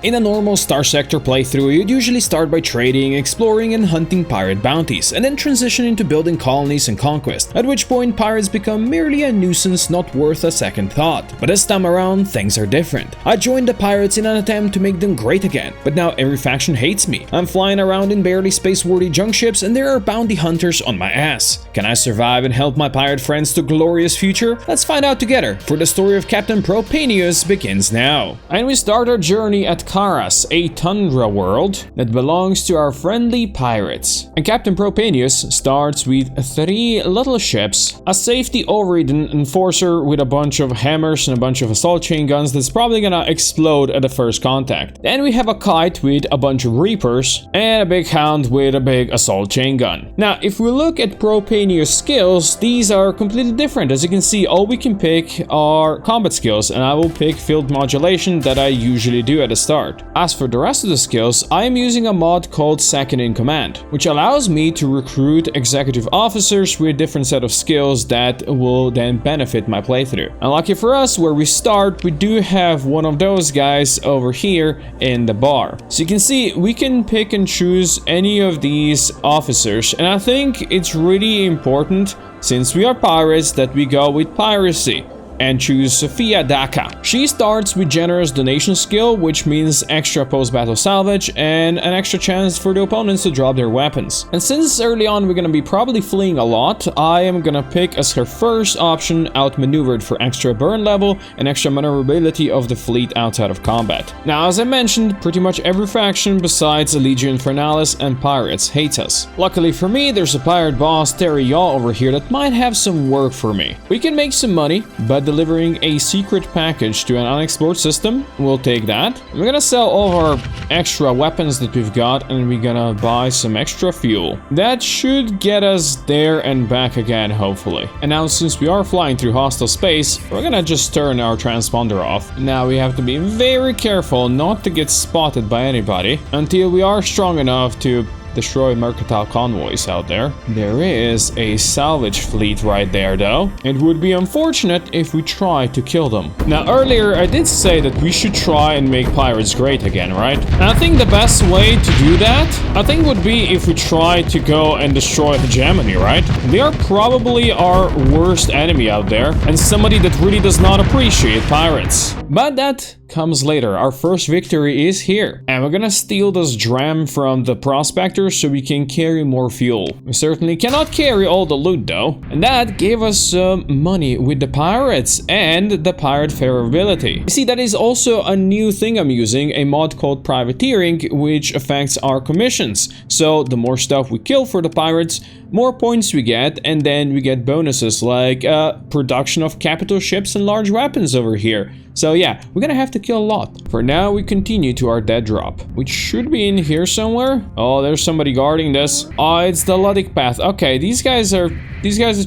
In a normal Starsector playthrough, you'd usually start by trading, exploring and hunting pirate bounties, and then transition into building colonies and conquest, at which point pirates become merely a nuisance not worth a second thought. But this time around, things are different. I joined the pirates in an attempt to make them great again, but now every faction hates me. I'm flying around in barely space-worthy junk ships and there are bounty hunters on my ass. Can I survive and help my pirate friends to a glorious future? Let's find out together, for the story of Captain Propanius begins now. And we start our journey at Karas, a tundra world that belongs to our friendly pirates. And Captain Propanius starts with 3 little ships, a safety overridden enforcer with a bunch of hammers and a bunch of assault chain guns that's probably gonna explode at the first contact. Then we have a kite with a bunch of reapers and a big hound with a big assault chain gun. Now, if we look at Propanius' skills, these are completely different. As you can see, all we can pick are combat skills, and I will pick field modulation that I usually do at the start. As for the rest of the skills, I am using a mod called Second in Command, which allows me to recruit executive officers with a different set of skills that will then benefit my playthrough. And lucky for us, where we start, we do have one of those guys over here in the bar. So you can see, we can pick and choose any of these officers, and I think it's really important, since we are pirates, that we go with piracy and choose Sophia Daka. She starts with generous donation skill, which means extra post-battle salvage and an extra chance for the opponents to drop their weapons. And since early on we're gonna be probably fleeing a lot, I am gonna pick as her first option outmaneuvered for extra burn level and extra maneuverability of the fleet outside of combat. Now, as I mentioned, pretty much every faction besides Legion Infernalis and pirates hates us. Luckily for me, there's a pirate boss, Terry Yaw, over here that might have some work for me. We can make some money, but delivering a secret package to an unexplored system, we'll take that. We're gonna sell all of our extra weapons that we've got, and we're gonna buy some extra fuel. That should get us there and back again, hopefully. And now, since we are flying through hostile space, we're gonna just turn our transponder off. Now we have to be very careful not to get spotted by anybody until we are strong enough to destroy mercantile convoys out there. There is a salvage fleet right there though. It would be unfortunate if we try to kill them. Now, earlier I did say that we should try and make pirates great again, right? And I think the best way to do that, I think, would be if we try to go and destroy hegemony, right? They are probably our worst enemy out there, and somebody that really does not appreciate pirates. But that comes later. Our first victory is here, and we're gonna steal this dram from the prospector so we can carry more fuel. We certainly cannot carry all the loot though, and that gave us money with the pirates and the pirate favorability. You see, that is also a new thing I'm using, a mod called privateering, which affects our commissions. So the more stuff we kill for the pirates, more points we get, and then we get bonuses like production of capital ships and large weapons over here. So yeah, we're gonna have to kill a lot. For now, we continue to our dead drop, which should be in here somewhere. Oh, there's somebody guarding this. Oh, it's the Luddic path. Okay, these guys are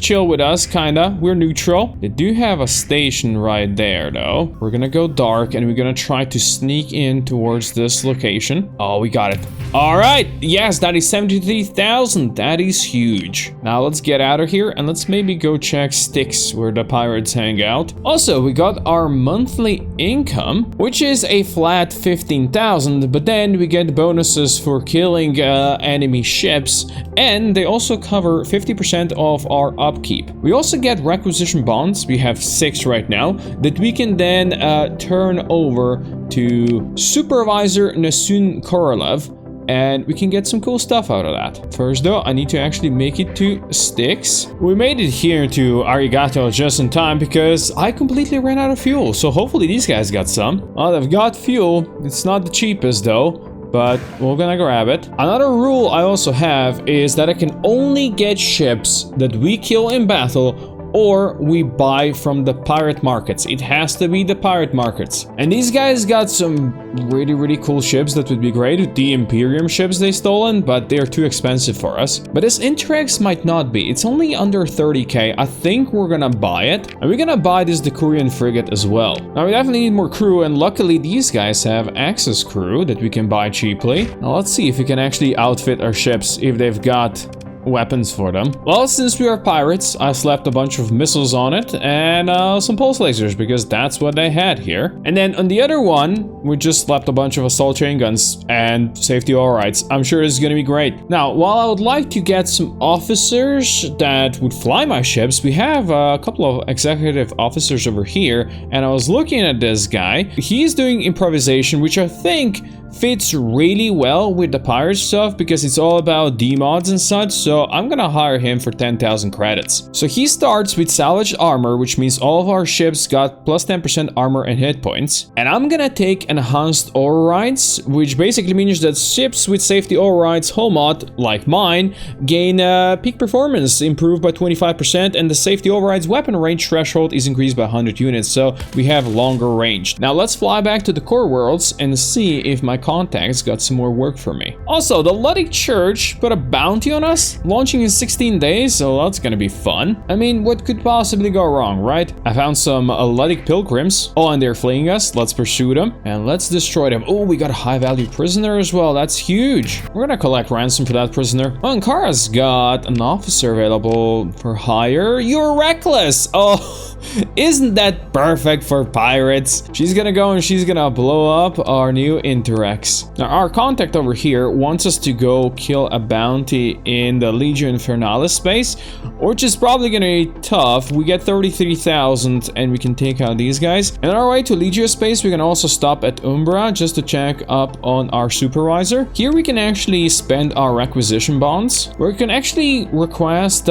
chill with us, kinda. We're neutral. They do have a station right there, though. We're gonna go dark, and we're gonna try to sneak in towards this location. Oh, we got it. All right. Yes, that is 73,000. That is huge. Now let's get out of here, and let's maybe go check Styx, where the pirates hang out. Also, we got our monthly income, which is a flat 15,000, but then we get bonuses for killing enemy ships, and they also cover 50% of our upkeep. We also get requisition bonds. We have 6 right now that we can then turn over to Supervisor Nasun Korolev, and we can get some cool stuff out of that. First though, I need to actually make it to Styx. We made it here to Arigato just in time because I completely ran out of fuel, so hopefully these guys got some. Well, they've got fuel. It's not the cheapest though, but we're gonna grab it. Another rule I also have is that I can only get ships that we kill in battle or we buy from the pirate markets. It has to be the pirate markets. And these guys got some really cool ships that would be great. The Imperium ships they stolen, but they're too expensive for us. But this Intrex might not be. It's only under 30k. I think we're gonna buy it. And we're gonna buy this Decurion frigate as well. Now we definitely need more crew, and luckily these guys have access crew that we can buy cheaply. Now let's see if we can actually outfit our ships if they've got weapons for them. Well, since we are pirates, I slapped a bunch of missiles on it and some pulse lasers because that's what they had here. And then on the other one, we just slapped a bunch of assault chain guns and safety overrides. I'm sure it's gonna be great. Now, while I would like to get some officers that would fly my ships, we have a couple of executive officers over here, and I was looking at this guy. He's doing improvisation, which I think fits really well with the pirate stuff because it's all about D-mods and such, so I'm gonna hire him for 10,000 credits. So he starts with salvaged armor, which means all of our ships got plus 10% armor and hit points. And I'm gonna take enhanced overrides, which basically means that ships with safety overrides hull mod, like mine, gain peak performance improved by 25%, and the safety overrides weapon range threshold is increased by 100 units, so we have longer range. Now let's fly back to the core worlds and see if my contacts got some more work for me. Also, the Luddic Church put a bounty on us, launching in 16 days, so that's gonna be fun. I mean, what could possibly go wrong, right? I found some Luddic pilgrims. Oh, and they're fleeing us. Let's pursue them and let's destroy them. Oh, we got a high-value prisoner as well. That's huge. We're gonna collect ransom for that prisoner. Oh, and Kara's got an officer available for hire. You're reckless. Oh, isn't that perfect for pirates? She's gonna go and she's gonna blow up our new Interact. Now, our contact over here wants us to go kill a bounty in the Legio Infernalis space, which is probably gonna be tough. We get 33,000 and we can take out these guys. And on our way to Legio space, we can also stop at Umbra just to check up on our supervisor. Here we can actually spend our requisition bonds, where we can actually request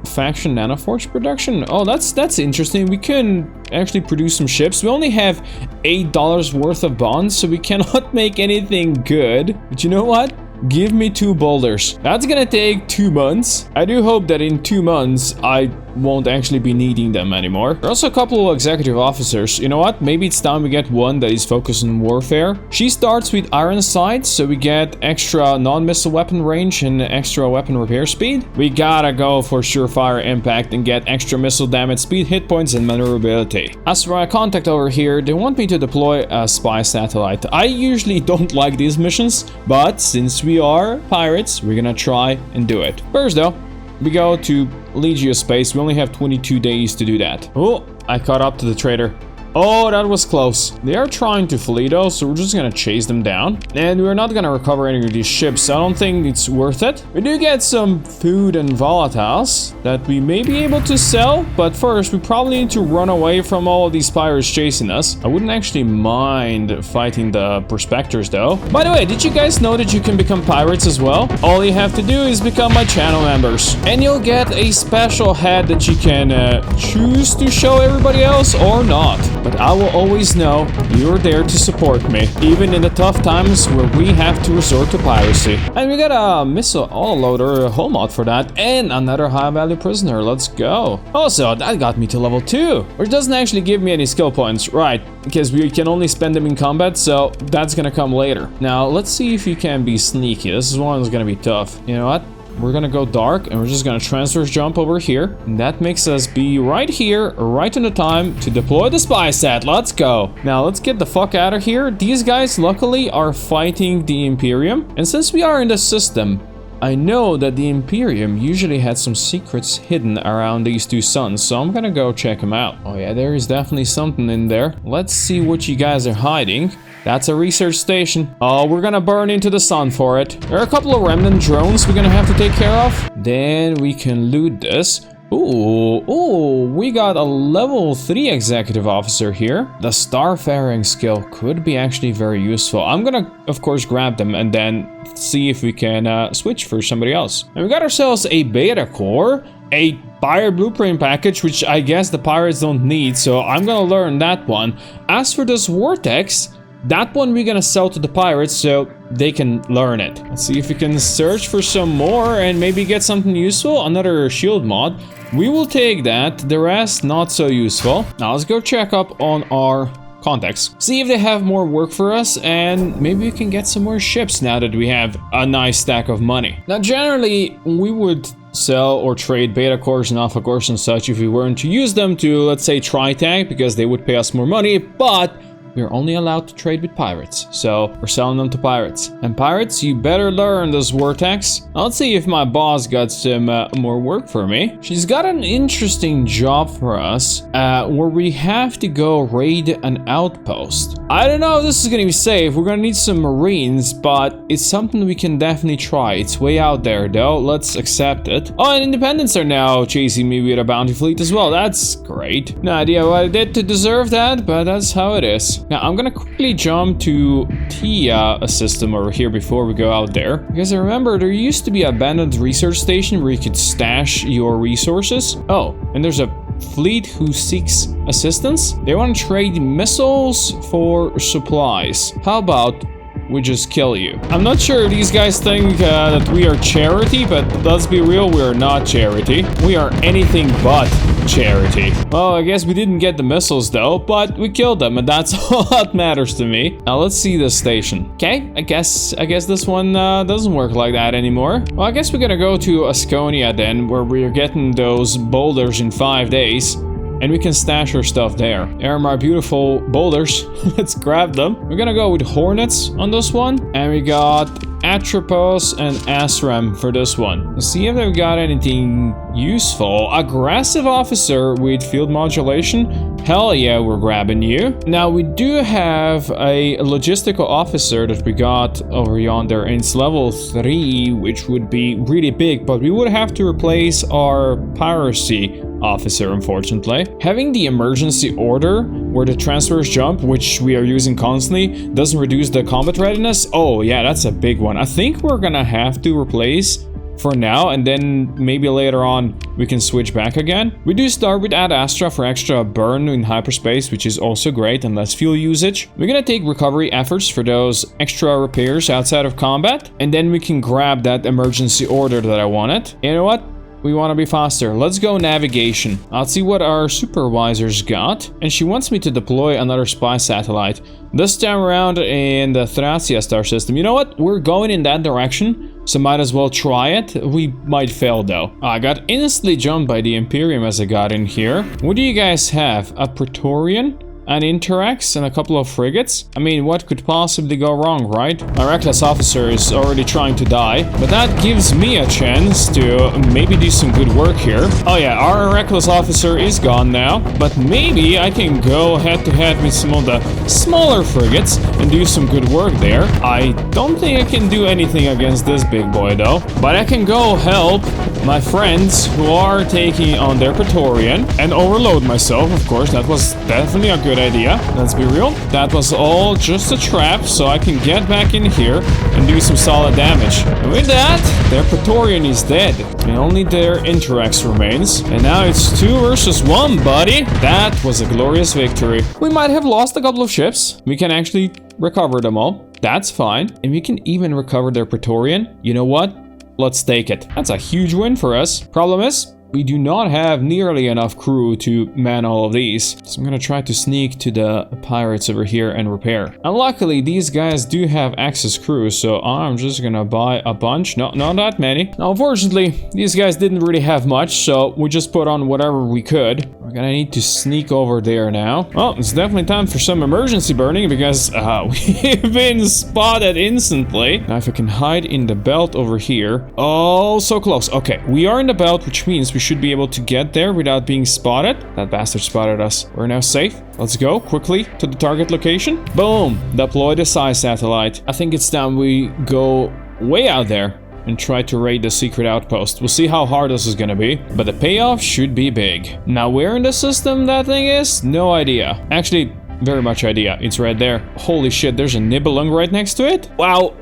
faction nanoforge production. Oh, that's interesting. We can actually produce some ships. We only have $8 worth of bonds, so we cannot make anything good. But you know what? Give me 2 boulders. That's gonna take 2 months. I do hope that in 2 months I won't actually be needing them anymore. There are also a couple of executive officers. You know what? Maybe it's time we get one that is focused on warfare. She starts with iron sights, so we get extra non-missile weapon range and extra weapon repair speed. We gotta go for surefire impact and get extra missile damage, speed, hit points, and maneuverability. As for my contact over here, they want me to deploy a spy satellite. I usually don't like these missions, but since we are pirates, we're gonna try and do it. First though, we go to Legio space. We only have 22 days to do that. Oh, I caught up to the traitor. Oh, that was close. They are trying to flee though, so we're just gonna chase them down. And we're not gonna recover any of these ships, so I don't think it's worth it. We do get some food and volatiles that we may be able to sell, but first we probably need to run away from all of these pirates chasing us. I wouldn't actually mind fighting the prospectors though. By the way, did you guys know that you can become pirates as well? All you have to do is become my channel members, and you'll get a special hat that you can choose to show everybody else or not. But I will always know you're there to support me, even in the tough times where we have to resort to piracy. And we got a missile autoloader hull mod for that, and another high-value prisoner. Let's go. Also, that got me to level 2, which doesn't actually give me any skill points, right? Because we can only spend them in combat, so that's gonna come later. Now, let's see if you can be sneaky. This is one that's gonna be tough. You know what? We're gonna go dark and we're just gonna transverse jump over here. And that makes us be right here, right in the time to deploy the spy sat. Let's go. Now let's get the fuck out of here. These guys luckily are fighting the Imperium. And since we are in the system, I know that the Imperium usually had some secrets hidden around these two suns, so I'm gonna go check them out. Oh yeah, there is definitely something in there. Let's see what you guys are hiding. That's a research station. Oh, we're gonna burn into the sun for it. There are a couple of remnant drones we're gonna have to take care of. Then we can loot this. Ooh, we got a level 3 executive officer here. The starfaring skill could be actually very useful. I'm gonna, of course, grab them and then see if we can switch for somebody else. And we got ourselves a beta core, a pirate blueprint package, which I guess the pirates don't need, so I'm gonna learn that one. As for this vortex, that one we're gonna sell to the pirates so they can learn it. Let's see if we can search for some more and maybe get something useful. Another shield mod. We will take that. The rest, not so useful. Now let's go check up on our contacts. See if they have more work for us, and maybe we can get some more ships now that we have a nice stack of money. Now generally, we would sell or trade beta cores and alpha cores and such if we weren't to use them to, let's say, try tag, because they would pay us more money, but we're only allowed to trade with pirates. So we're selling them to pirates. And pirates, you better learn this vortex. Let's see if my boss got some more work for me. She's got an interesting job for us where we have to go raid an outpost. I don't know if this is gonna be safe. We're gonna need some marines, but it's something we can definitely try. It's way out there though. Let's accept it. Oh, and independents are now chasing me with a bounty fleet as well. That's great. No idea what I did to deserve that, but that's how it is. Now I'm gonna quickly jump to Tia, a system over here before we go out there. Because I remember there used to be an abandoned research station where you could stash your resources. Oh, and there's a fleet who seeks assistance. They want to trade missiles for supplies. How about we just kill you? I'm not sure if these guys think that we are charity, but let's be real, we are not charity. We are anything but charity. Well, I guess we didn't get the missiles though, but we killed them, and that's all that matters to me. Now let's see this station. Okay, I guess this one doesn't work like that anymore. Well, I guess we're gonna go to Asconia then, where we're getting those boulders in 5 days. And we can stash our stuff there. There are my beautiful boulders. Let's grab them. We're gonna go with Hornets on this one. And we got Atropos and Asram for this one. Let's see if they've got anything useful. Aggressive officer with field modulation. Hell yeah, we're grabbing you. Now we do have a logistical officer that we got over yonder, and it's level 3, which would be really big, but we would have to replace our piracy officer, unfortunately. Having the emergency order where the transfers jump, which we are using constantly, doesn't reduce the combat readiness. Oh yeah, that's a big one. I think we're gonna have to replace for now, and then maybe later on we can switch back again. We do start with Ad Astra for extra burn in hyperspace, which is also great and less fuel usage. We're gonna take recovery efforts for those extra repairs outside of combat, and then we can grab that emergency order that I wanted. You know what? We want to be faster. Let's go navigation. I'll see what our supervisor's got. And she wants me to deploy another spy satellite. This time around in the Thracia star system. You know what? We're going in that direction, so might as well try it. We might fail though. I got instantly jumped by the Imperium as I got in here. What do you guys have? A Praetorian? An Interax and a couple of frigates? I mean, what could possibly go wrong, right? My reckless officer is already trying to die, but that gives me a chance to maybe do some good work here. Oh yeah, our reckless officer is gone now, but maybe I can go head to head with some of the smaller frigates and do some good work there. I don't think I can do anything against this big boy though, but I can go help my friends who are taking on their Praetorian and overload myself. Of course, that was definitely a good idea. Let's be real. That was all just a trap, so I can get back in here and do some solid damage. And with that, their Praetorian is dead, and only their Interax remains. And now it's 2 versus 1, buddy. That was a glorious victory. We might have lost a couple of ships. We can actually recover them all. That's fine. And we can even recover their Praetorian. You know what? Let's take it. That's a huge win for us. Problem is, we do not have nearly enough crew to man all of these. So I'm gonna try to sneak to the pirates over here and repair. And luckily, these guys do have access crew, so I'm just gonna buy a bunch. No, not that many. Now, unfortunately, these guys didn't really have much, so we just put on whatever we could. We're gonna need to sneak over there now. Well, it's definitely time for some emergency burning because we've been spotted instantly. Now, if I can hide in the belt over here. Oh, so close. Okay, we are in the belt, which means we should be able to get there without being spotted. That bastard spotted us. We're now safe. Let's go quickly to the target location. Boom! Deploy the psi satellite. I think it's time we go way out there and try to raid the secret outpost. We'll see how hard this is gonna be, but the payoff should be big. Now, where in the system that thing is? No idea. Actually, very much idea. It's right there. Holy shit, there's a Nibelung right next to it? Wow.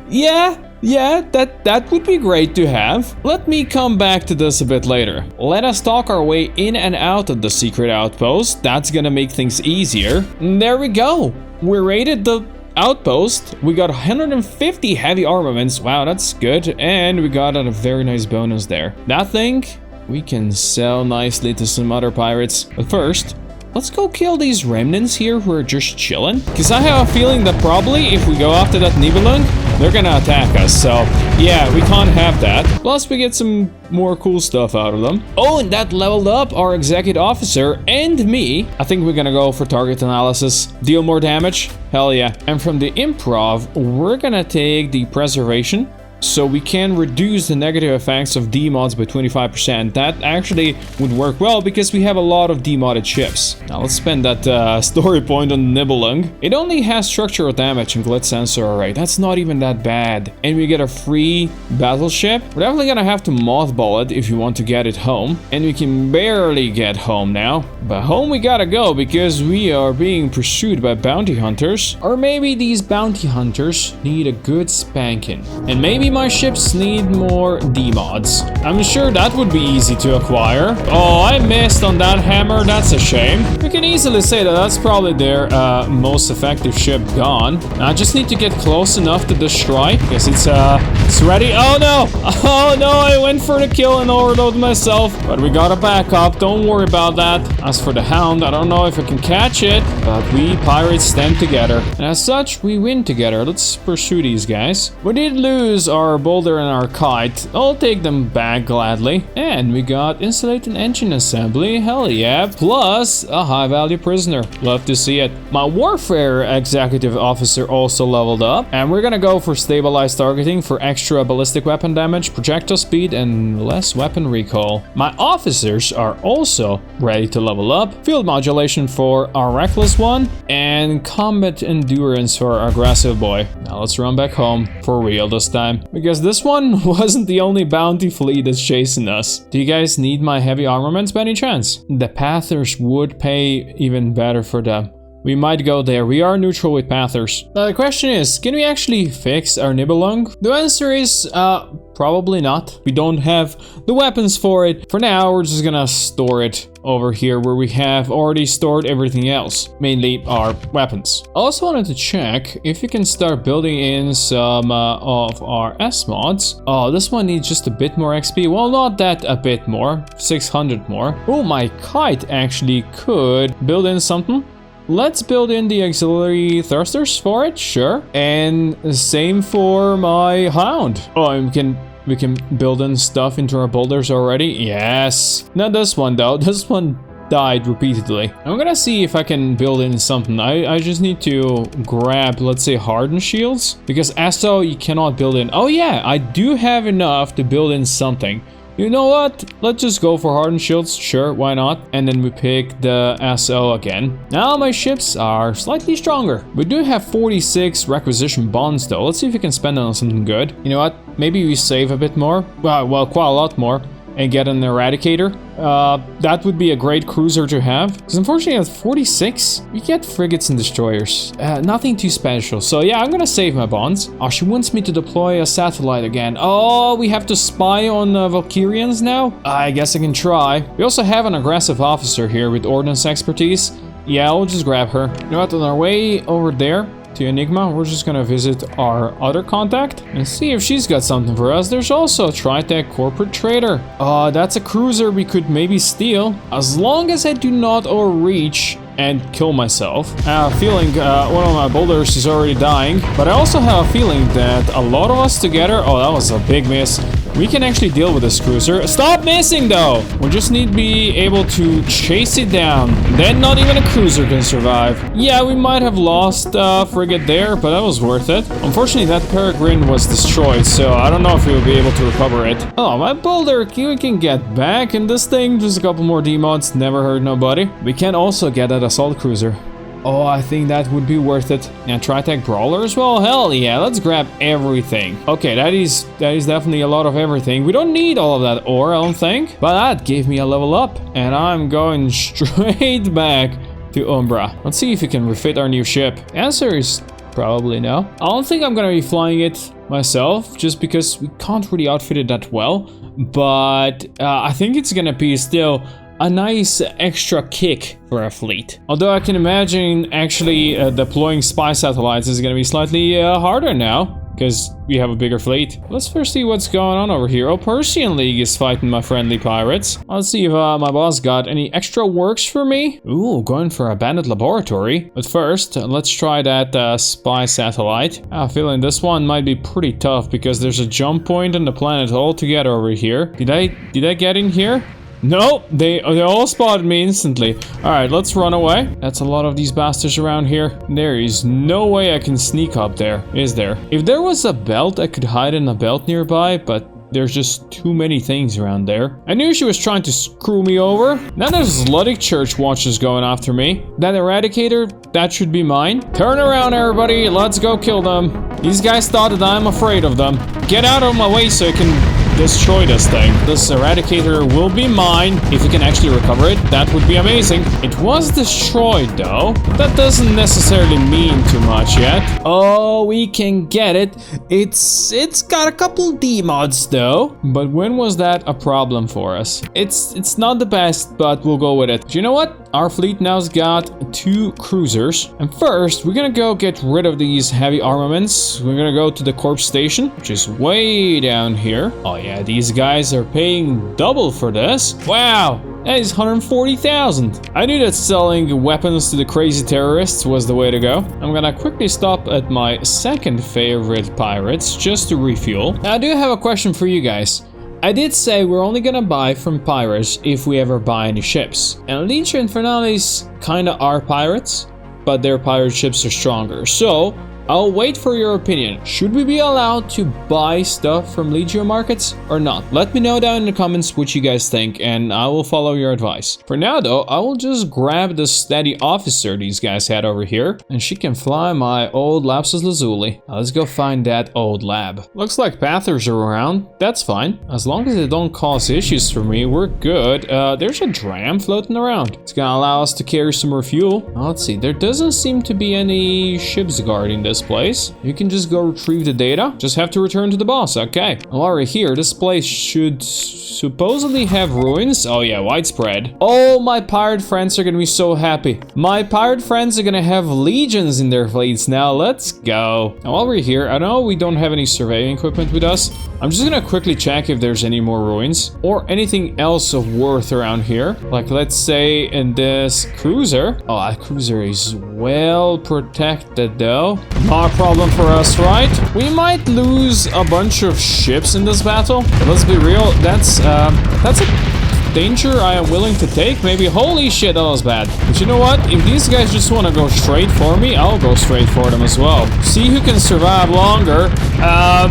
Yeah, that would be great to have. Let me come back to this a bit later. Let us talk our way in and out of the secret outpost. That's gonna make things easier. And there we go. We raided the outpost. We got 150 heavy armaments. Wow, that's good. And we got a very nice bonus there. That thing we can sell nicely to some other pirates. But first, let's go kill these remnants here who are just chilling. Because I have a feeling that probably if we go after that Nibelung, they're gonna attack us. So yeah, we can't have that. Plus we get some more cool stuff out of them. Oh, and that leveled up our executive officer and me. I think we're gonna go for target analysis. Deal more damage? Hell yeah. And from the improv, we're gonna take the preservation, so we can reduce the negative effects of demods by 25%. That actually would work well because we have a lot of demodded ships. Now let's spend that story point on Nibelung. It only has structural damage and glitch sensor array. That's not even that bad. And we get a free battleship. We're definitely gonna have to mothball it if you want to get it home. And we can barely get home now. But home we gotta go because we are being pursued by bounty hunters. Or maybe these bounty hunters need a good spanking. And maybe my ships need more demods. I'm sure that would be easy to acquire. Oh, I missed on that hammer. That's a shame. We can easily say that that's probably their most effective ship gone. I just need to get close enough to destroy because it's ready. Oh no! Oh no! I went for the kill and overloaded myself. But we got a backup. Don't worry about that. As for the hound, I don't know if I can catch it, but we pirates stand together. And as such, we win together. Let's pursue these guys. We did lose our boulder and our kite. I'll take them back gladly. And we got installate an engine assembly. Hell yeah. Plus a high value prisoner. Love to see it. My warfare executive officer also leveled up. And we're gonna go for stabilized targeting for extra ballistic weapon damage, projectile speed, and less weapon recoil. My officers are also ready to level up. Field modulation for our reckless one. And combat endurance for our aggressive boy. Now let's run back home for real this time. Because this one wasn't the only bounty fleet that's chasing us. Do you guys need my heavy armaments by any chance? The Pathers would pay even better for them. We might go there. We are neutral with Pathers. Now the question is, can we actually fix our Nibelung? The answer is probably not. We don't have the weapons for it. For now, we're just gonna store it over here where we have already stored everything else, mainly our weapons. I also wanted to check if you can start building in some of our S mods. Oh, this one needs just a bit more XP. Well, not that a bit more, 600 more. Oh, my kite actually could build in something. Let's build in the auxiliary thrusters for it, sure. And same for my hound. Oh, we can build in stuff into our boulders already. Yes. Not this one though. This one died repeatedly. I'm gonna see if I can build in something. I just need to grab, let's say, hardened shields. Because SO you cannot build in. Oh yeah, I do have enough to build in something. You know what? Let's just go for hardened shields. Sure, why not? And then we pick the SO again. Now my ships are slightly stronger. We do have 46 requisition bonds though. Let's see if we can spend it on something good. You know what? Maybe we save a bit more. Well, quite a lot more. And get an eradicator. That would be a great cruiser to have. Because unfortunately at 46, we get frigates and destroyers. Nothing too special. So yeah, I'm gonna save my bonds. Oh, she wants me to deploy a satellite again. Oh, we have to spy on Valkyrians now? I guess I can try. We also have an aggressive officer here with ordnance expertise. Yeah, we'll just grab her. You know what, on our way over there to Enigma, we're just gonna visit our other contact and see if she's got something for us. There's also Tritech Corporate Trader. That's a cruiser we could maybe steal, as long as I do not overreach and kill myself. I have a feeling one of my boulders is already dying, but I also have a feeling that a lot of us together, oh, that was a big miss, we can actually deal with this cruiser. Stop missing though! We just need to be able to chase it down. Then not even a cruiser can survive. Yeah, we might have lost a frigate there, but that was worth it. Unfortunately, that peregrine was destroyed, so I don't know if we'll be able to recover it. Oh, my boulder, we can get back in this thing. Just a couple more demods, never hurt nobody. We can also get that assault cruiser. Oh, I think that would be worth it. And Tritech Brawler as well? Hell yeah, let's grab everything. Okay, that is definitely a lot of everything. We don't need all of that ore, I don't think. But that gave me a level up. And I'm going straight back to Umbra. Let's see if we can refit our new ship. Answer is probably no. I don't think I'm gonna be flying it myself, just because we can't really outfit it that well. But I think it's gonna be still a nice extra kick for a fleet. Although I can imagine actually deploying spy satellites is going to be slightly harder now. because we have a bigger fleet. Let's first see what's going on over here. Oh, Persian League is fighting my friendly pirates. Let's see if my boss got any extra works for me. Ooh, going for a bandit laboratory. But first, let's try that spy satellite. I have a feeling this one might be pretty tough because there's a jump point on the planet altogether over here. Did I get in here? No, they all spotted me instantly. Alright, let's run away. That's a lot of these bastards around here. There is no way I can sneak up there, is there? If there was a belt, I could hide in a belt nearby, but there's just too many things around there. I knew she was trying to screw me over. Now there's Luddic Church watchers going after me. That Eradicator, that should be mine. Turn around, everybody. Let's go kill them. These guys thought that I'm afraid of them. Get out of my way so I can destroy this thing. This Eradicator will be mine. If we can actually recover it, that would be amazing. It was destroyed though. That doesn't necessarily mean too much yet. Oh, we can get it. It's got a couple D mods though. But when was that a problem for us? It's not the best, but we'll go with it. But you know what? Our fleet now's got 2 cruisers. And first, we're gonna go get rid of these heavy armaments. We're gonna go to the corpse station, which is way down here. Oh yeah, these guys are paying double for this. Wow, that is 140,000. I knew that selling weapons to the crazy terrorists was the way to go. I'm gonna quickly stop at my second favorite pirates just to refuel. Now, I do have a question for you guys. I did say we're only gonna buy from pirates if we ever buy any ships. And Legio Infernalis kinda are pirates, but their pirate ships are stronger. So, I'll wait for your opinion. Should we be allowed to buy stuff from Legio markets or not? Let me know down in the comments what you guys think and I will follow your advice. For now though, I will just grab the steady officer these guys had over here and she can fly my old Lapsus Lazuli. Now let's go find that old lab. Looks like Pathers are around. That's fine. As long as they don't cause issues for me, we're good. There's a dram floating around. It's gonna allow us to carry some refuel. Now, let's see. There doesn't seem to be any ships guarding this place. You can just go retrieve the data. Just have to return to the boss. Okay. While we're here, this place should supposedly have ruins. Oh yeah, widespread. Oh, my pirate friends are gonna be so happy. My pirate friends are gonna have legions in their fleets now. Let's go. Now while we're here, I know we don't have any surveying equipment with us. I'm just gonna quickly check if there's any more ruins or anything else of worth around here. Like let's say in this cruiser. Oh, that cruiser is well protected though. Not a problem for us, right? We might lose a bunch of ships in this battle. But let's be real, that's a danger I am willing to take. Maybe, holy shit, that was bad. But you know what? If these guys just want to go straight for me, I'll go straight for them as well. See who can survive longer.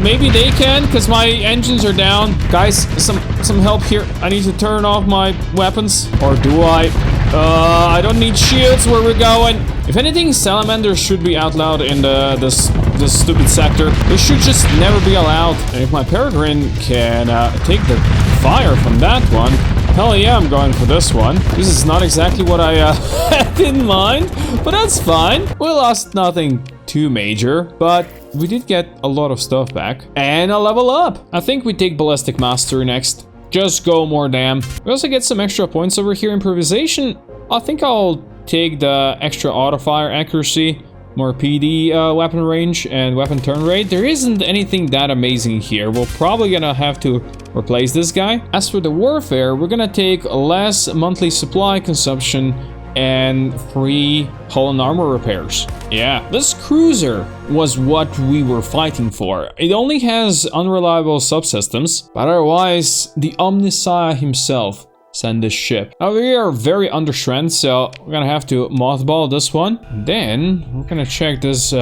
Maybe they can, because my engines are down. Guys, some help here. I need to turn off my weapons. Or do I? I don't need shields. Where we're going? If anything, salamanders should be outlawed in this stupid sector. They should just never be allowed. And if my peregrine can take the fire from that one, hell yeah, I'm going for this one. This is not exactly what I had in mind, but that's fine. We lost nothing too major, but we did get a lot of stuff back. And a level up. I think we take Ballistic Mastery next. Just go more damn. We also get some extra points over here. Improvisation, I think I'll take the extra auto-fire accuracy, more PD weapon range, and weapon turn rate. There isn't anything that amazing here. We're probably gonna have to replace this guy. As for the warfare, we're gonna take less monthly supply consumption and free hull and armor repairs. Yeah, this cruiser was what we were fighting for. It only has unreliable subsystems, but otherwise, the Omnissiah himself sent this ship. Now we are very understrength, so we're gonna have to mothball this one. Then we're gonna check this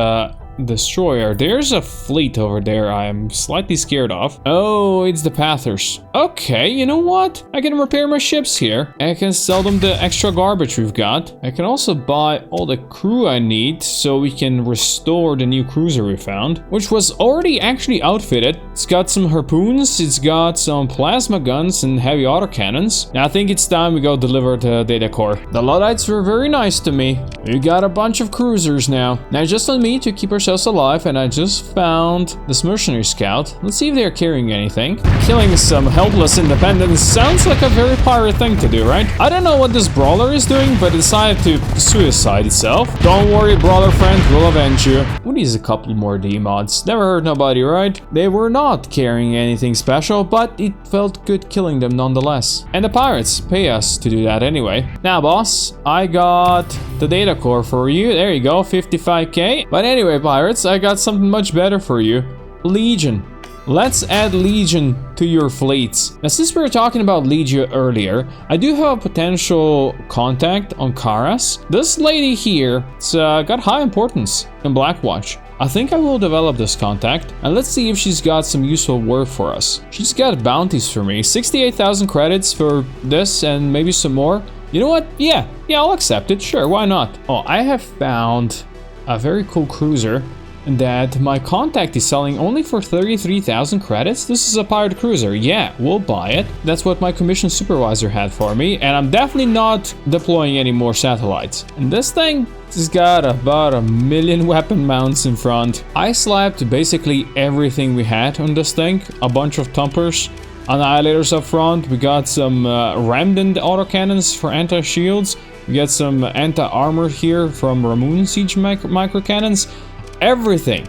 destroyer. There's a fleet over there I am slightly scared of. Oh, it's the Pathers. Okay, you know what? I can repair my ships here. I can sell them the extra garbage we've got. I can also buy all the crew I need so we can restore the new cruiser we found, which was already actually outfitted. It's got some harpoons, it's got some plasma guns and heavy autocannons. Now I think it's time we go deliver the data core. The Luddites were very nice to me. We got a bunch of cruisers now. Now just on me to keep our ourselves alive, and I just found this mercenary scout. Let's see if they're carrying anything. Killing some helpless independents sounds like a very pirate thing to do, right? I don't know what this brawler is doing, but it decided to suicide itself. Don't worry, brawler friend, we'll avenge you. We need a couple more D-mods. Never hurt nobody, right? They were not carrying anything special, but it felt good killing them nonetheless. And the pirates pay us to do that anyway. Now, boss, I got the data core for you. There you go, 55k. But anyway, pirates, I got something much better for you. Legion. Let's add Legion to your fleets. Now, since we were talking about Legion earlier, I do have a potential contact on Karas. This lady here, it's got high importance in Blackwatch. I think I will develop this contact, and let's see if she's got some useful work for us. She's got bounties for me, 68,000 credits for this and maybe some more. You know what? Yeah, I'll accept it. Sure, why not? Oh, I have found a very cool cruiser that my contact is selling only for 33,000 credits. This is a pirate cruiser. Yeah, we'll buy it. That's what my commission supervisor had for me, and I'm definitely not deploying any more satellites. And this thing has got about 1 million weapon mounts in front. I slapped basically everything we had on this thing. A bunch of thumpers, annihilators up front. We got some Ramden autocannons for anti-shields. We got some anti-armor here from Ramoon siege microcannons. Everything.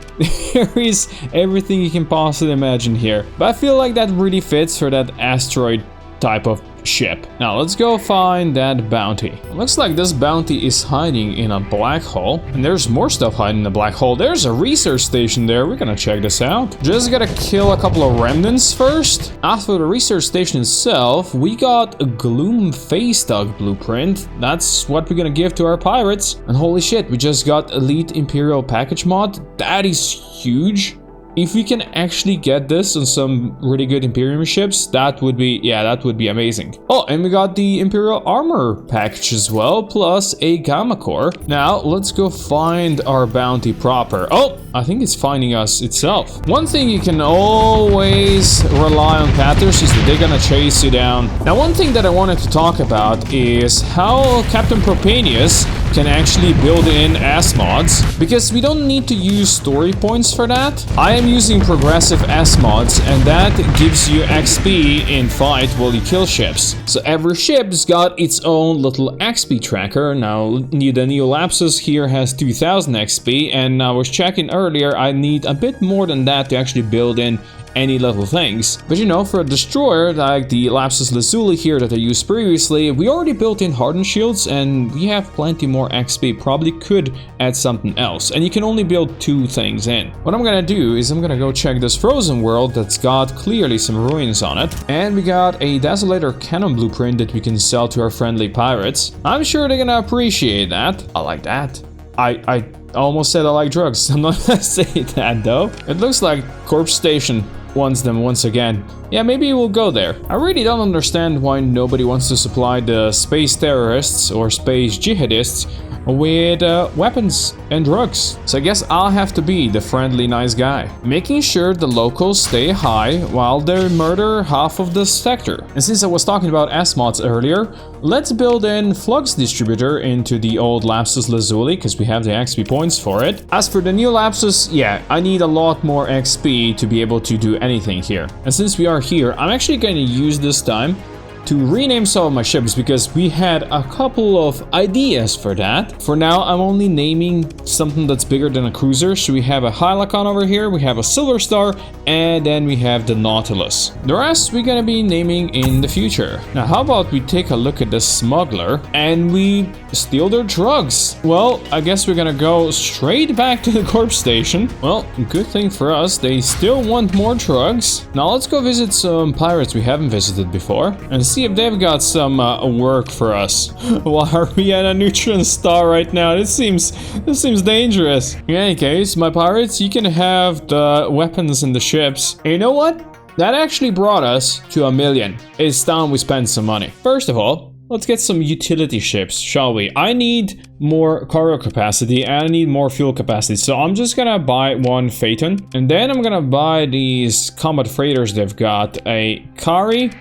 There is everything you can possibly imagine here. But I feel like that really fits for that asteroid type of ship. Now let's go find that bounty. Looks like this bounty is hiding in a black hole, and there's more stuff hiding in the black hole. There's a research station there. We're gonna check this out. Just gotta kill a couple of remnants first. After the research station itself, we got a Gloom Face Dog blueprint. That's what we're gonna give to our pirates. And holy shit, we just got Elite Imperial package mod. That is huge. If we can actually get this on some really good Imperium ships, that would be amazing. Oh, and we got the Imperial armor package as well, plus a Gamma core. Now, let's go find our bounty proper. Oh, I think it's finding us itself. One thing you can always rely on Pathers is that they're gonna chase you down. Now, one thing that I wanted to talk about is how Captain Propanius can actually build in S mods, because we don't need to use story points for that. I am using progressive S mods, and that gives you XP in fight while you kill ships. So every ship's got its own little XP tracker. Now the Neolapsus here has 2000 XP, and I was checking earlier, I need a bit more than that to actually build in any little things. But you know, for a destroyer like the Lapsus Lazuli here that I used previously, we already built in hardened shields and we have plenty more XP. Probably could add something else, and you can only build 2 things in. What I'm gonna do is I'm gonna go check this frozen world that's got clearly some ruins on it, and we got a Desolator cannon blueprint that we can sell to our friendly pirates. I'm sure they're gonna appreciate that. I like that. I almost said I like drugs. I'm not gonna say that though. It looks like Corpse Station wants them once again. Yeah, maybe we'll go there. I really don't understand why nobody wants to supply the space terrorists or space jihadists with weapons and drugs. So I guess I'll have to be the friendly nice guy, making sure the locals stay high while they murder half of the sector. And since I was talking about S-mods earlier, let's build in Flux Distributor into the old Lapsus Lazuli, because we have the XP points for it. As for the new Lapsus, yeah, I need a lot more XP to be able to do anything here. And since we are here, I'm actually going to use this time to rename some of my ships, because we had a couple of ideas for that. For now, I'm only naming something that's bigger than a cruiser. So we have a Hylacon over here, we have a Silver Star, and then we have the Nautilus. The rest we're gonna be naming in the future. Now, how about we take a look at the smuggler and we steal their drugs? Well, I guess we're gonna go straight back to the corpse station. Well, good thing for us, they still want more drugs. Now let's go visit some pirates we haven't visited before and see if they've got some work for us. Why are we at a neutron star right now? This seems dangerous. In any case, my pirates, you can have the weapons and the ships. And you know what? That actually brought us to 1 million. It's time we spend some money. First of all, let's get some utility ships, shall we? I need more cargo capacity and I need more fuel capacity. So I'm just gonna buy one Phaeton. And then I'm gonna buy these combat freighters they've got. A Kari,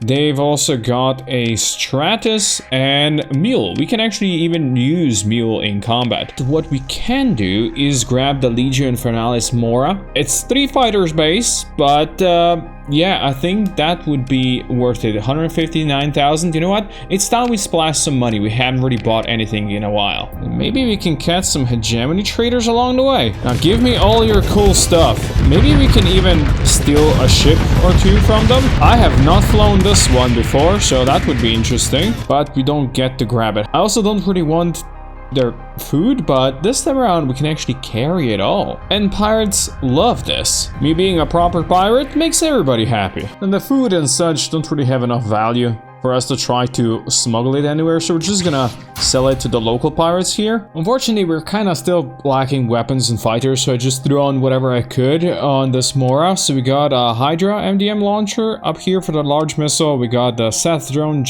They've also got a Stratus and Mule. We can actually even use Mule in combat. What we can do is grab the Legio Infernalis Mora. It's 3 fighters base, but yeah, I think that would be worth it. 159,000. You know what? It's time we splash some money. We haven't really bought anything in a while. Maybe we can catch some hegemony traders along the way. Now give me all your cool stuff. Maybe we can even steal a ship or two from them. I have not flown this one before, so that would be interesting. But we don't get to grab it. I also don't really want their food, but this time around we can actually carry it all. And pirates love this. Me being a proper pirate makes everybody happy. And the food and such don't really have enough value for us to try to smuggle it anywhere, so we're just gonna sell it to the local pirates here. Unfortunately, we're kind of still lacking weapons and fighters, so I just threw on whatever I could on this Mora. So we got a Hydra MDM launcher up here for the large missile. We got the Seth drone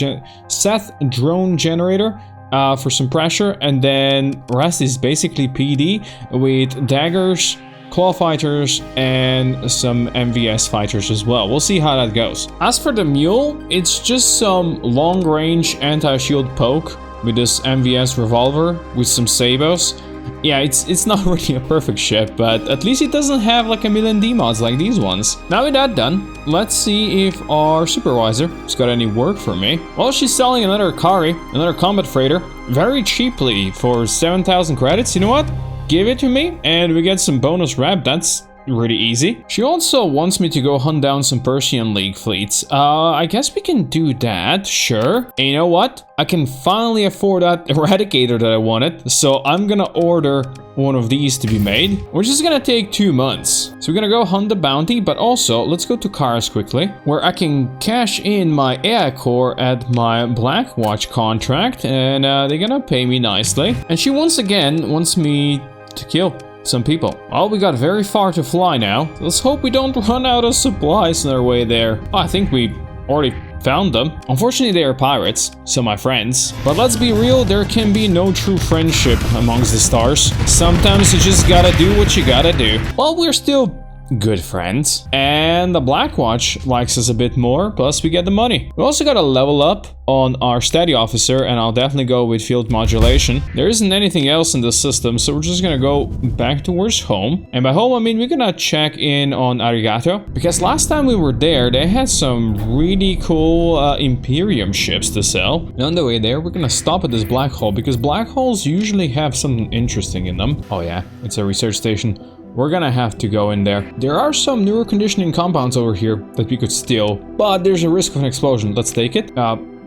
generator for some pressure, and then rest is basically PD with daggers, claw fighters, and some MVS fighters as well. We'll see how that goes. As for the Mule, it's just some long-range anti-shield poke with this MVS revolver with some sabos. Yeah, it's not really a perfect ship, but at least it doesn't have like a million D-mods like these ones. Now with that done, let's see if our supervisor has got any work for me. Well, she's selling another Kari, another combat freighter, very cheaply for 7,000 credits. You know what? Give it to me, and we get some bonus rep. That's really easy. She also wants me to go hunt down some Persian League fleets. I guess we can do that, sure. And you know what? I can finally afford that Eradicator that I wanted, so I'm gonna order one of these to be made, which is gonna take 2 months. So we're gonna go hunt the bounty, but also let's go to Cars quickly, where I can cash in my AI core at my Blackwatch contract, and they're gonna pay me nicely. And she once again wants me to kill some people. Well, we got very far to fly now. Let's hope we don't run out of supplies on our way there. Oh, I think we already found them. Unfortunately, they are pirates, so my friends. But let's be real, there can be no true friendship amongst the stars. Sometimes you just gotta do what you gotta do. Well, we're still good friends, and the Blackwatch likes us a bit more, plus we get the money. We also got to level up on our steady officer, and I'll definitely go with field modulation. There isn't anything else in the system, so we're just gonna go back towards home. And by home I mean we're gonna check in on Arigato, because last time we were there they had some really cool Imperium ships to sell. And on the way there we're gonna stop at this black hole, because black holes usually have something interesting in them. Oh yeah, it's a research station. We're gonna have to go in there. There are some newer conditioning compounds over here that we could steal, but there's a risk of an explosion. Let's take it.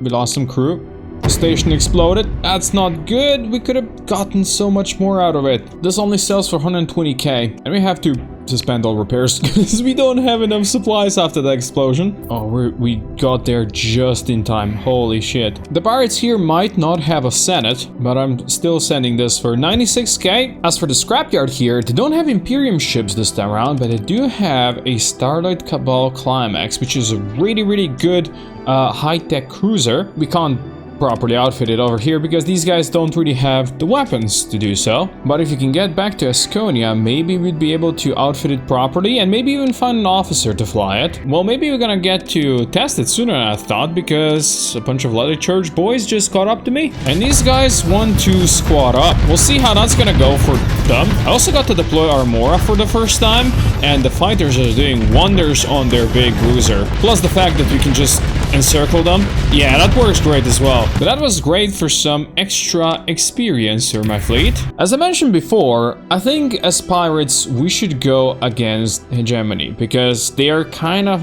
We lost some crew. The station exploded. That's not good. We could have gotten so much more out of it. This only sells for 120k, and we have to suspend all repairs because we don't have enough supplies after the explosion. Oh, we got there just in time. Holy shit. The pirates here might not have a Senate, but I'm still sending this for 96k. As for the scrapyard here, they don't have Imperium ships this time around, but they do have a Starlight Cabal Climax, which is a really good high-tech cruiser. We can't properly outfitted over here because these guys don't really have the weapons to do so. But if you can get back to Asconia, maybe we'd be able to outfit it properly and maybe even find an officer to fly it. Well, maybe we're gonna get to test it sooner than I thought, because a bunch of Leather Church boys just caught up to me and these guys want to squad up. We'll see how that's gonna go for them. I also got to deploy Armora for the first time, and the fighters are doing wonders on their big cruiser. Plus the fact that we can just encircle them. Yeah, that works great as well. But that was great for some extra experience for my fleet. As I mentioned before, I think as pirates we should go against hegemony, because they are kind of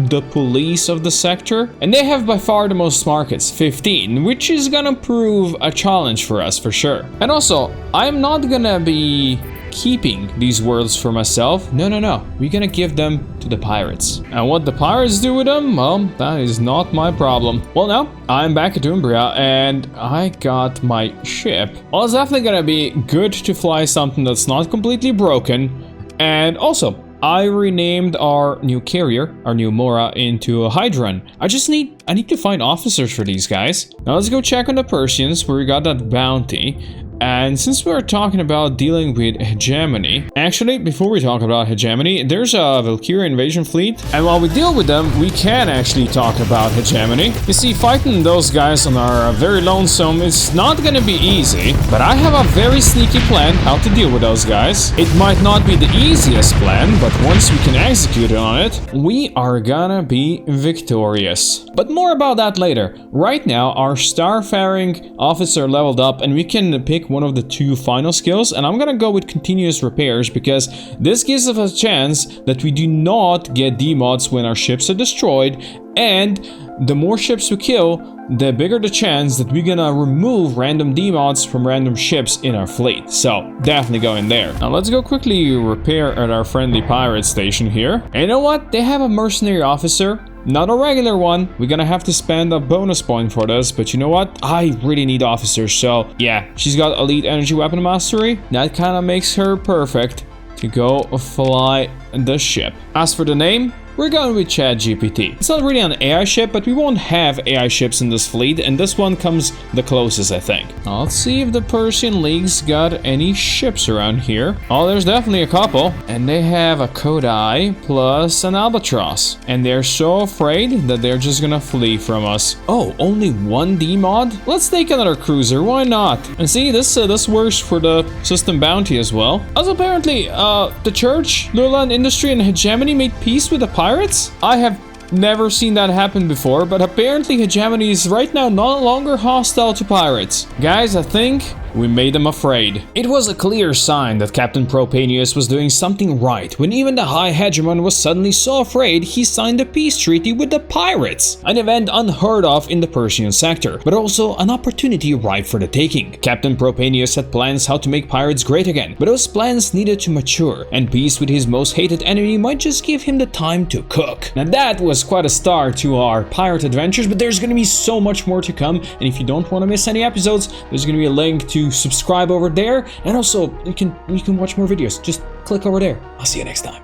the police of the sector, and they have by far the most markets, 15, which is gonna prove a challenge for us for sure. And also, I'm not gonna be keeping these worlds for myself. No. We're gonna give them to the pirates. And what the pirates do with them, well, that is not my problem. Well, now I'm back at Umbria and I got my ship. Well, it's definitely gonna be good to fly something that's not completely broken. And also, I renamed our new carrier, our new Mora, into a Hydron. I need to find officers for these guys. Now let's go check on the Persians, where we got that bounty. And since we're talking about dealing with hegemony, actually, before we talk about hegemony, there's a Valkyria invasion fleet. And while we deal with them, we can actually talk about hegemony. You see, fighting those guys on our very lonesome is not gonna be easy, but I have a very sneaky plan how to deal with those guys. It might not be the easiest plan, but once we can execute on it, we are gonna be victorious. But more about that later. Right now, our starfaring officer leveled up and we can pick one of the 2 final skills, and I'm gonna go with continuous repairs because this gives us a chance that we do not get demods when our ships are destroyed, and the more ships we kill, the bigger the chance that we're gonna remove random demods from random ships in our fleet. So definitely go in there. Now let's go quickly repair at our friendly pirate station here. And you know what? They have a mercenary officer. Not a regular one. We're gonna have to spend a bonus point for this, but you know what? I really need officers, so yeah. She's got elite energy weapon mastery. That kind of makes her perfect to go fly the ship. As for the name, we're going with ChatGPT. It's not really an AI ship, but we won't have AI ships in this fleet, and this one comes the closest, I think. Now, let's see if the Persian League's got any ships around here. Oh, there's definitely a couple. And they have a Kodai plus an Albatross. And they're so afraid that they're just gonna flee from us. Oh, only 1 D-mod? Let's take another cruiser, why not? And see, this works for the system bounty as well. Also, apparently, the Church, Lurland Industry, and Hegemony made peace with the pirates? I have never seen that happen before, but apparently Hegemony is right now no longer hostile to pirates. Guys, I think we made them afraid. It was a clear sign that Captain Propanius was doing something right when even the High Hegemon was suddenly so afraid he signed a peace treaty with the pirates. An event unheard of in the Persian sector, but also an opportunity ripe for the taking. Captain Propanius had plans how to make pirates great again, but those plans needed to mature, and peace with his most hated enemy might just give him the time to cook. Now that was quite a start to our pirate adventures, but there's gonna be so much more to come, and if you don't want to miss any episodes, there's gonna be a link to subscribe over there, and also you can watch more videos. Just click over there. I'll see you next time.